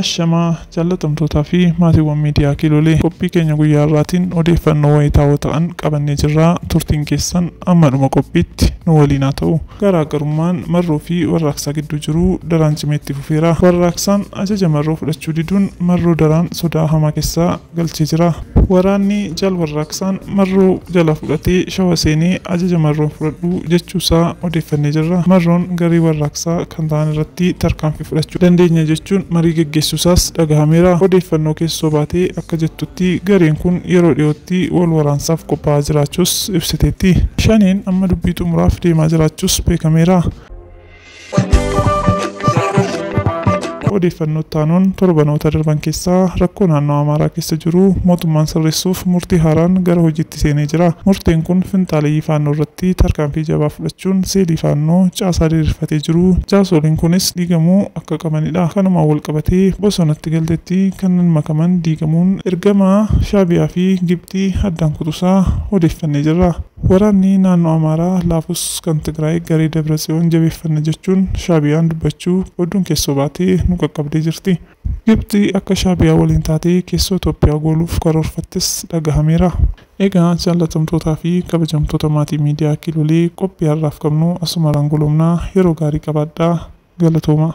Ashamaa jaallatamtootaa fi maatiiwwan miidiyaa Kiloolee qophii keenya guyyaa irraatiin odeeffannoo wayitaawoo ta'an qabannee jirra. Turtiin keessan ammadhuma qophiitti nu waliin haa ta'u. Garaagarummaan marroo fi warraaqsaa gidduu jiru daraan cimeetti fufeera. Warraaqsaan ajaja marroo fudhachuu diduun marroo daraan sodaa hamaa keessaa galchee jira. Waraanni jaal warraaqsaan marroo jala fudhatee shawa seenee ajaja marroo fudhadhu jechuusaa odeeffannee jirra. Marroon garii warraaqsaa kan ta'an irratti tarkaanfii fudhachuu dandeenya jechuun marii geggeessuusaas dhagahameera. Odeeffannoo keessoo baatee akka jettutti gareen kun yeroo dhiyootti wal waraansaaf qophaa'aa jiraachuus ibsiteetti. Shaneen amma dubbii xumuraaf deemaa jiraachuus beekameera. Odeeffannoo taanuun torbanoota darban keessaa rakkoo naannoo Amaaraa keessa jiru mootummaan sirreessuuf murtii haaraan gara hojiitti seenee jira. Murteen kun finxaaleeyyii faannoo irratti tarkaanfii jabaa fudhachuun seelii faannoo caasaa diriirfatee jiru. Jaasoliin kunis diigamuu akka qabanidha. Kanumaan wal qabatee bosonatti galteetti kanneen makaman diigamuun ergamaa Shaabiyaa fi Gibxii addaan kutusaa odeeffannee jirra. Waraanni naannoo Amaaraa laafus kan Tigraay garee Dabratsiyoon jabeeffanna jechuun Shaabiyaan dubbachuu oduun keessoo baatee nu qaqqabdee jirti. Gibxii akka Shaabiyaa waliin taatee keessoo Itoophiyaa gooluuf karoorfattes dhagahameera. Egaa jaallatamtootaa fi kabajamtoota maatii miidiyaa Kiloolee qophii har'aaf qabnu asumarraan goolabnaa. Yeroo gaarii qabaadhaa. Galatooma.